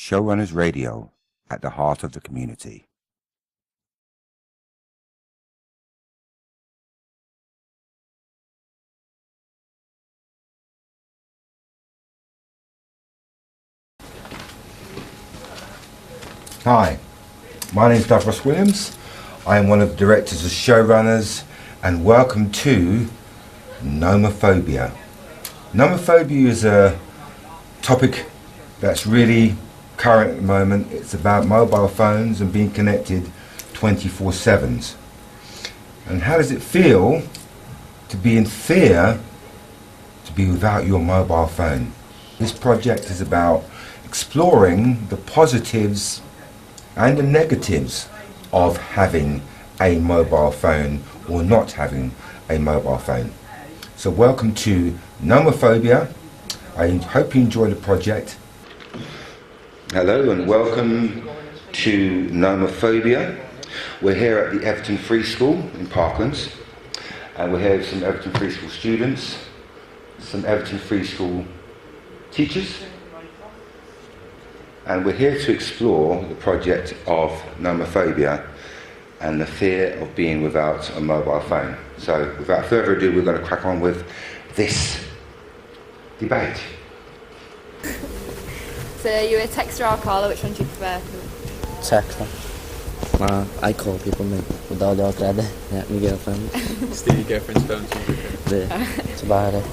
Showrunners Radio at the heart of the community. Hi, my name is Douglas Williams. I am one of the directors of Showrunners, and welcome to Nomophobia. Nomophobia is a topic that's really current at the moment. It's about mobile phones and being connected 24/7. And how does it feel to be in fear to be without your mobile phone? This project is about exploring the positives and the negatives of having a mobile phone or not having a mobile phone. So welcome to Nomophobia. I hope you enjoy the project. Hello and welcome to Nomophobia. We're here at the Everton Free School in Parklands, and we're here with some Everton Free School students, some Everton Free School teachers, and we're here to explore the project of Nomophobia and the fear of being without a mobile phone. So without further ado, we're going to crack on with this debate. So are you a texter or a caller? Which one do you prefer? Texter. I call people with all your credit. Yeah, my girlfriend. Steal your girlfriend's phone too. Yeah, that's about it.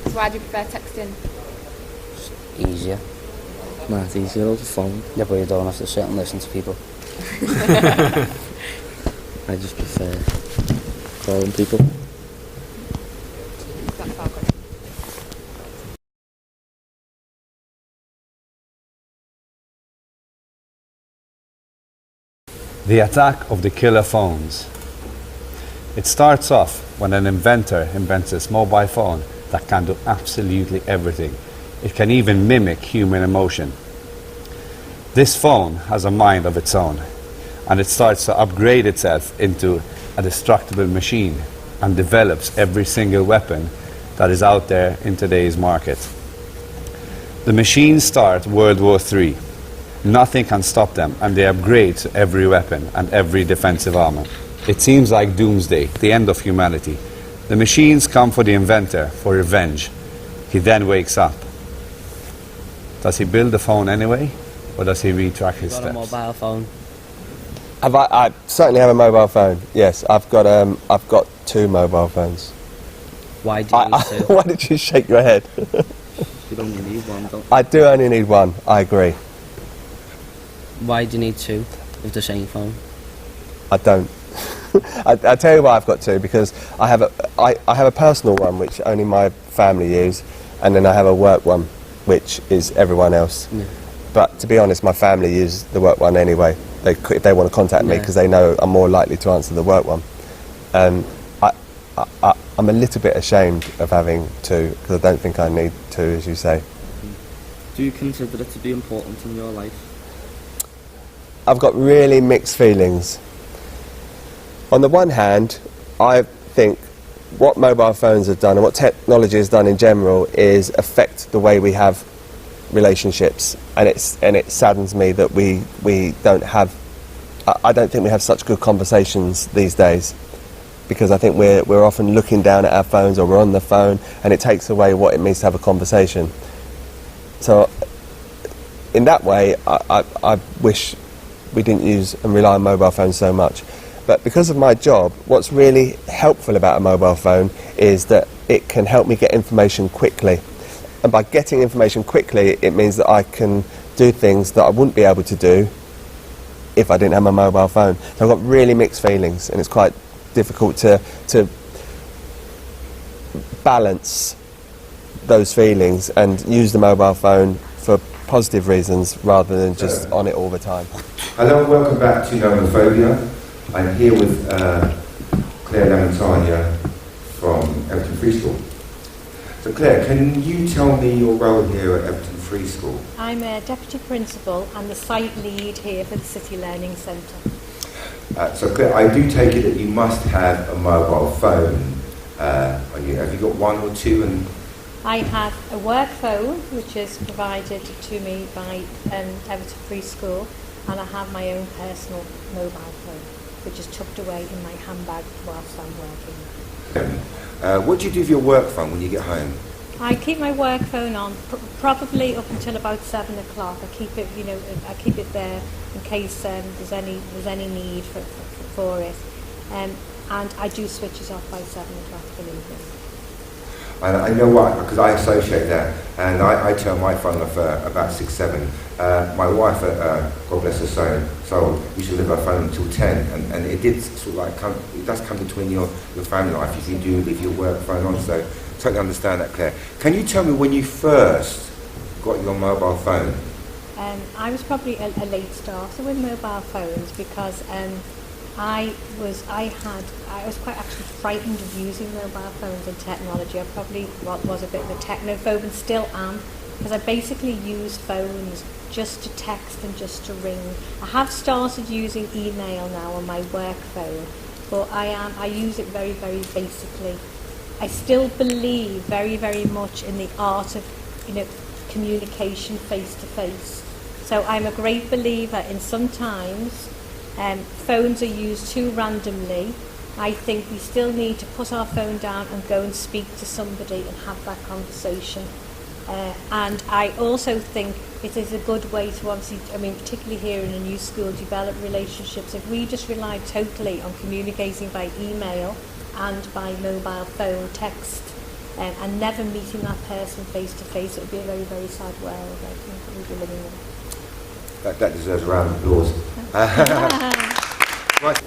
So why do you prefer texting? It's easier. It's easier over the phone. Yeah, but you don't have to sit and listen to people. I just prefer calling people. That's our question. The attack of the killer phones. It starts off when an inventor invents this mobile phone that can do absolutely everything. It can even mimic human emotion. This phone has a mind of its own, and it starts to upgrade itself into a destructible machine and develops every single weapon that is out there in today's market. The machines start World War III. Nothing can stop them, and they upgrade to every weapon and every defensive armor. It seems like doomsday, the end of humanity. The machines come for the inventor for revenge. He then wakes up. Does he build the phone anyway, or does he retrack his steps? Got a mobile phone. I certainly have a mobile phone. Yes, I've got 2 mobile phones. Why do you need two? Why did you shake your head? You only need one, don't you? I do only need one. I agree. Why do you need 2 of the same phone? I don't. I tell you why I've got 2, because I have a personal one which only my family use, and then I have a work one which is everyone else. Yeah. But to be honest, my family use the work one anyway. If they want to contact me, because they know I'm more likely to answer the work one. I'm a little bit ashamed of having 2, because I don't think I need 2, as you say. Do you consider it to be important in your life? I've got really mixed feelings. On the one hand, I think what mobile phones have done and what technology has done in general is affect the way we have relationships, and it saddens me that we don't have. I don't think we have such good conversations these days, because I think we're often looking down at our phones, or we're on the phone, and it takes away what it means to have a conversation. So, in that way, I wish we didn't use and rely on mobile phones so much. But because of my job, what's really helpful about a mobile phone is that it can help me get information quickly. And by getting information quickly, it means that I can do things that I wouldn't be able to do if I didn't have my mobile phone. So I've got really mixed feelings, and it's quite difficult to balance those feelings and use the mobile phone for positive reasons rather than just on it all the time. Hello and welcome back to Nomophobia. I'm here with Claire Lamontagna from Everton Free School. So Claire, can you tell me your role here at Everton Free School? I'm a Deputy Principal and the site lead here for the City Learning Centre. So Claire, I do take it that you must have a mobile phone. Have you got 1 or 2? And I have a work phone, which is provided to me by Everton Preschool, and I have my own personal mobile phone, which is tucked away in my handbag whilst I'm working. What do you do with your work phone when you get home? I keep my work phone on probably up until about 7 o'clock. I keep it, I keep it there in case there's any need for it. And I do switch it off by 7 o'clock in the evening. And I know why, because I associate that, and I turn my phone off about 6, 7. My wife, God bless her soul, used to leave her phone until 10, and it did sort of like it does come between your family life if you do leave your work phone on, so totally understand that, Claire. Can you tell me when you first got your mobile phone? I was probably a late starter with mobile phones because I was quite actually frightened of using mobile phones and technology. I probably was a bit of a technophobe and still am, because I basically use phones just to text and just to ring. I have started using email now on my work phone, but I use it very, very basically. I still believe very, very much in the art of communication face to face. So I'm a great believer in sometimes phones are used too randomly. I think we still need to put our phone down and go and speak to somebody and have that conversation. And I also think it is a good way to obviously, particularly here in a new school, develop relationships. If we just rely totally on communicating by email and by mobile phone, text, and never meeting that person face to face, it would be a very, very sad world, I think, that we'd be living in. That deserves a round of applause. Right.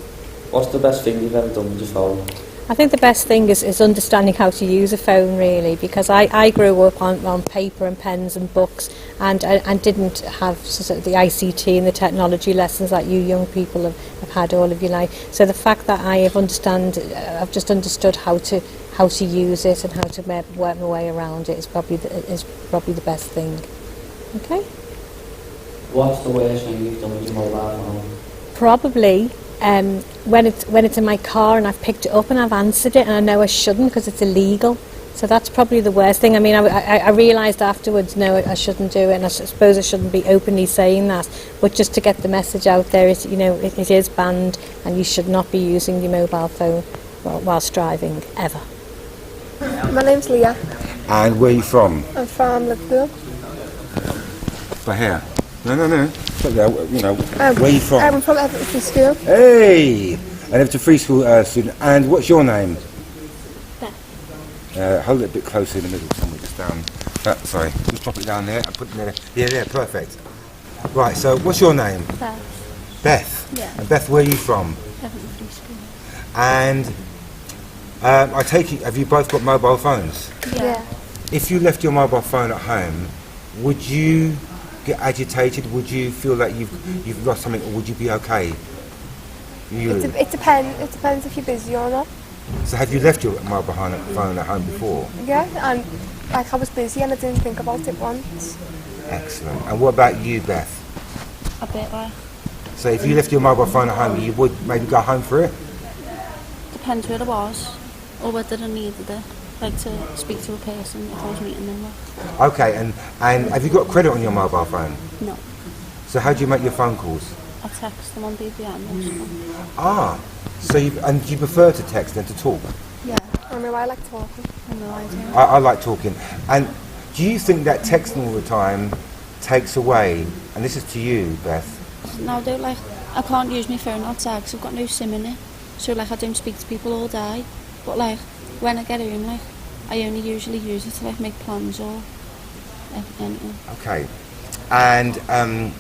What's the best thing you've ever done with your phone? I think the best thing is understanding how to use a phone, really, because I grew up on paper and pens and books and didn't have sort of the ICT and the technology lessons that you young people have had all of your life. So the fact that I've just understood how to use it and how to work my way around it is probably the best thing. Okay. What's the worst thing you've done with your mobile phone? Probably when it's in my car and I've picked it up and I've answered it and I know I shouldn't because it's illegal. So that's probably the worst thing. I realised afterwards, no, I shouldn't do it, and I suppose I shouldn't be openly saying that. But just to get the message out there, it is banned, and you should not be using your mobile phone whilst driving ever. My name's Leah. And where are you from? I'm from Liverpool. For here. No. Where are you from? I'm from Everton Free School. Hey! And Everton Free School student. And what's your name? Beth. Hold it a bit closer in the middle, somewhere just down. Sorry, just drop it down there and put it there. Yeah, there, perfect. Right, so what's your name? Beth. Beth? Yeah. And Beth, where are you from? Everton Free School. And I take it, have you both got mobile phones? Yeah. If you left your mobile phone at home, would you get agitated? Would you feel like you've lost something, or would you be okay? It depends. It depends if you're busy or not. So have you left your mobile phone at home before? Yeah, and I was busy and I didn't think about it once. Excellent. And what about you, Beth? A bit like. So if you left your mobile phone at home, you would maybe go home for it? Depends where it was, or whether I needed it, like to speak to a person if I was meeting them with. Okay, and have you got credit on your mobile phone? No. So how do you make your phone calls? I text them on BBM. Ah, so you prefer to text than to talk? Yeah, I like talking. I like talking. And do you think that texting all the time takes away, and this is to you, Beth? No, I can't use my phone outside because I've got no SIM in it. So I don't speak to people all day. But when I get home, I only usually use it to make plans or anything. Okay. And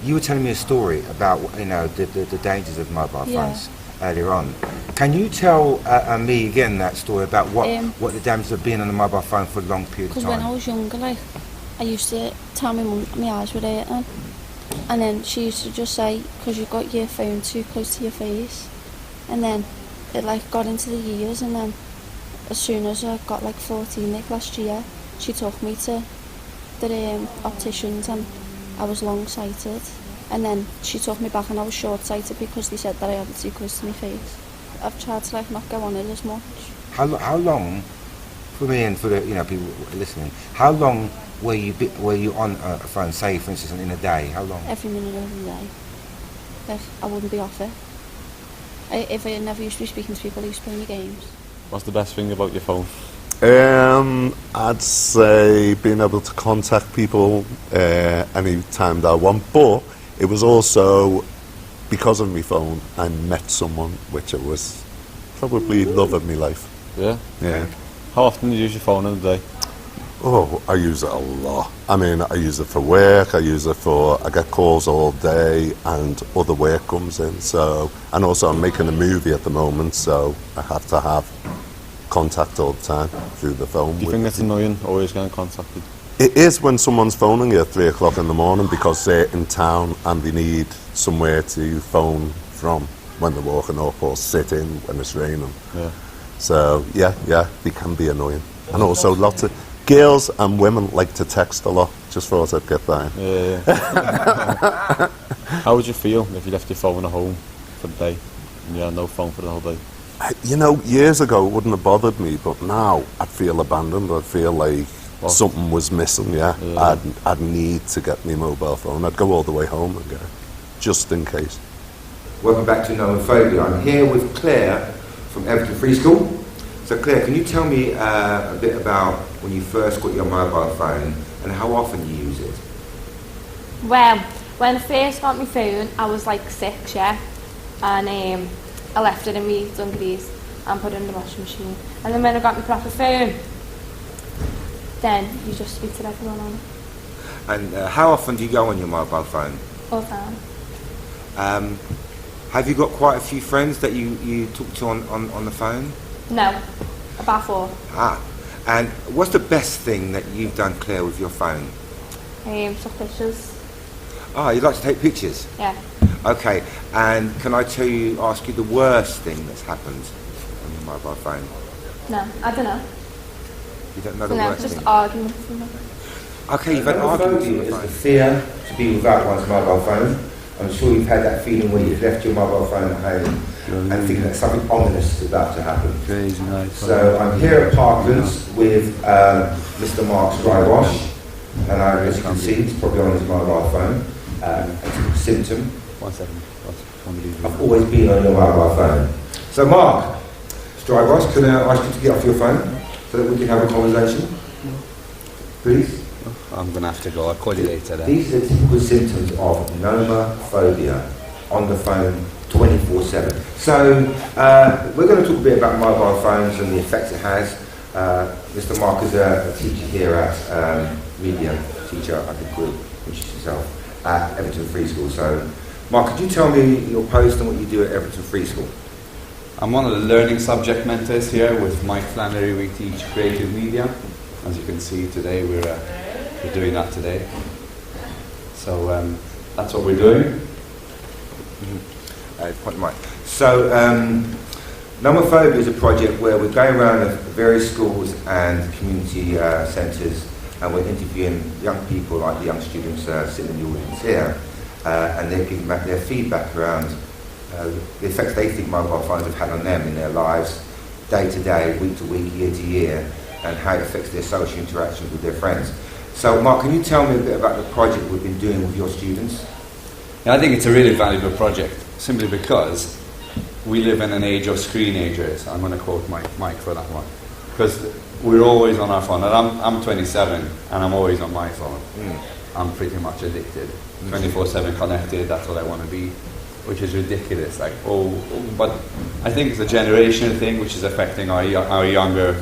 you were telling me a story about the dangers of mobile phones earlier on. Can you tell me again that story about what the dangers of being on a mobile phone for a long period of time? Because when I was younger, I used to tell my mum my eyes were hurting, and then she used to just say, because you've got your phone too close to your face. And then it got into the years, and then as soon as I got 14 last year, she took me to the opticians, and I was long-sighted. And then she took me back and I was short-sighted because they said that I had it too close to my face. I've tried to not go on it as much. How long for me and for the people listening, how long were you on a phone? Say, for instance, in a day. How long? Every minute of the day. Like, I wouldn't be off it. If I never used to be speaking to people, I used to play the games. What's the best thing about your phone? I'd say being able to contact people any time that I want, but it was also because of my phone I met someone which it was probably love of my life. Yeah? Yeah. How often do you use your phone in a day? Oh, I use it a lot. I mean, I use it for work, I get calls all day and other work comes in, so, and also I'm making a movie at the moment, so I have to have contact all the time through the phone. Do you think it's annoying, always getting contacted? It is when someone's phoning you at 3 o'clock in the morning because they're in town and they need somewhere to phone from when they're walking up or sit in when it's raining. Yeah. So, yeah, they can be annoying. And also lots of girls and women like to text a lot. Just thought I'd get that in. Yeah. How would you feel if you left your phone at home for the day and you had no phone for the whole day? Years ago it wouldn't have bothered me, but now I'd feel abandoned. I'd feel like something was missing, yeah. I'd need to get my mobile phone. I'd go all the way home and get it, just in case. Welcome back to Nomophobia. I'm here with Claire from Everton Free School. So Claire, can you tell me a bit about when you first got your mobile phone and how often you use it? Well, when I first got my phone, I was like 6, yeah, and I left it in my dungarees and put it in the washing machine. And then when I got my proper phone, then you just speak to everyone on it. And how often do you go on your mobile phone? All the time. Have you got quite a few friends that you talk to on the phone? No, about 4. And what's the best thing that you've done, Claire, with your phone? Took pictures. You like to take pictures? Yeah. Okay, and can I ask you the worst thing that's happened on your mobile phone? No, I don't know. You don't know the worst just thing? arguments. Okay, you've had an argument with you. It's the fear to be without one's mobile phone. I'm sure you've had that feeling where you've left your mobile phone at home and thinking that something ominous is about to happen. Crazy night. So I'm here at Parklands with Mr. Mark's dry wash, and as you can see, he's probably on his mobile phone. It's a symptom. 1 second. I've always been on your mobile phone. So Mark, it's dry wash. Can I ask you to get off your phone so that we can have a conversation? Please. I'm going to have to go. I'll call you later then. These are typical symptoms of nomophobia on the phone 24/7. So we're going to talk a bit about mobile phones and the effects it has. Mr. Mark is a teacher here at media teacher, I think we'll introduce yourself, at Everton Free School. So Mark, could you tell me your post and what you do at Everton Free School? I'm one of the learning subject mentors here with Mike Flannery. We teach creative media. As you can see today, we're doing that today. So that's what we're doing. So Nomophobia is a project where we're going around to various schools and community centres, and we're interviewing young people, like the young students sitting in the audience here, and they're giving back their feedback around the effects they think mobile phones have had on them in their lives, day to day, week to week, year to year, and how it affects their social interactions with their friends. So Mark, can you tell me a bit about the project we've been doing with your students? Yeah, I think it's a really valuable project, simply because we live in an age of screenagers. I'm going to quote Mike for that one. Because we're always on our phone. And I'm 27 and I'm always on my phone. I'm pretty much addicted. 24/7 connected, that's what I want to be, which is ridiculous. But I think it's a generational thing which is affecting our younger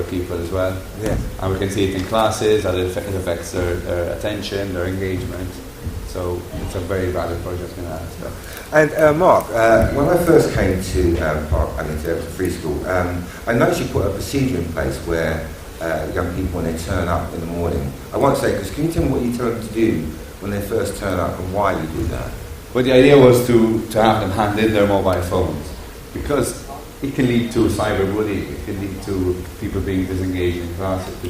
people as well. Yeah. And we can see it in classes, that it affects their attention, their engagement. So it's a very valid project in that aspect. And Mark, when I first came to to Free School, I noticed you put a procedure in place where young people, when they turn up in the morning, I won't say, because can you tell me what you tell them to do when they first turn up and why you do that? Well, the idea was to have them hand in their mobile phones, because it can lead to cyberbullying, it can lead to people being disengaged in class, it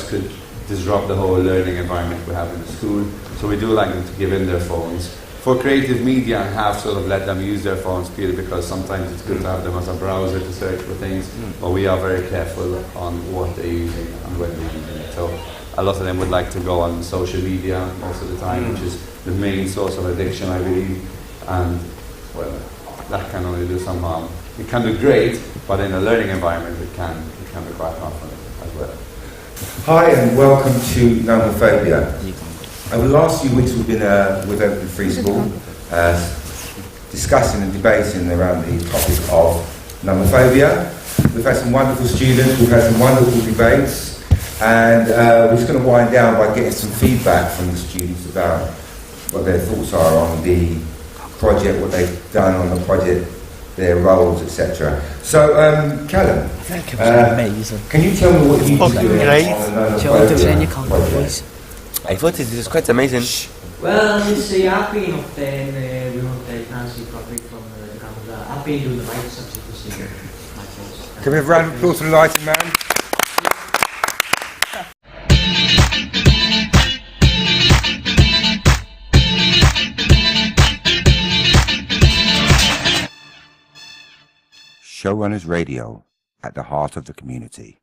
could disrupt the whole learning environment we have in the school. So we do like them to give in their phones, for creative media, I have sort of let them use their phones purely because sometimes it's good to have them as a browser to search for things, but we are very careful on what they're using and when they're using it. So a lot of them would like to go on social media most of the time, which is the main source of addiction, I believe, and well, that can only do some harm. It can be great, but in a learning environment it can be quite harmful as well. Hi and welcome to Nomophobia. Over the last few weeks we've been with Open Free School discussing and debating around the topic of nomophobia. We've had some wonderful students, we've had some wonderful debates, and we're just going to wind down by getting some feedback from the students about what their thoughts are on the project, what they've done on the project, their roles, etc. So, Callum, thank you, amazing. Can you tell me what you do great. on the Nomophobia? I thought it was quite amazing. Well, you see, I've been up there and we won't can't see properly from the camera. I've been doing the lights, as you can see. Can we have a round of applause for the lighting man? Showrunners Radio, at the heart of the community.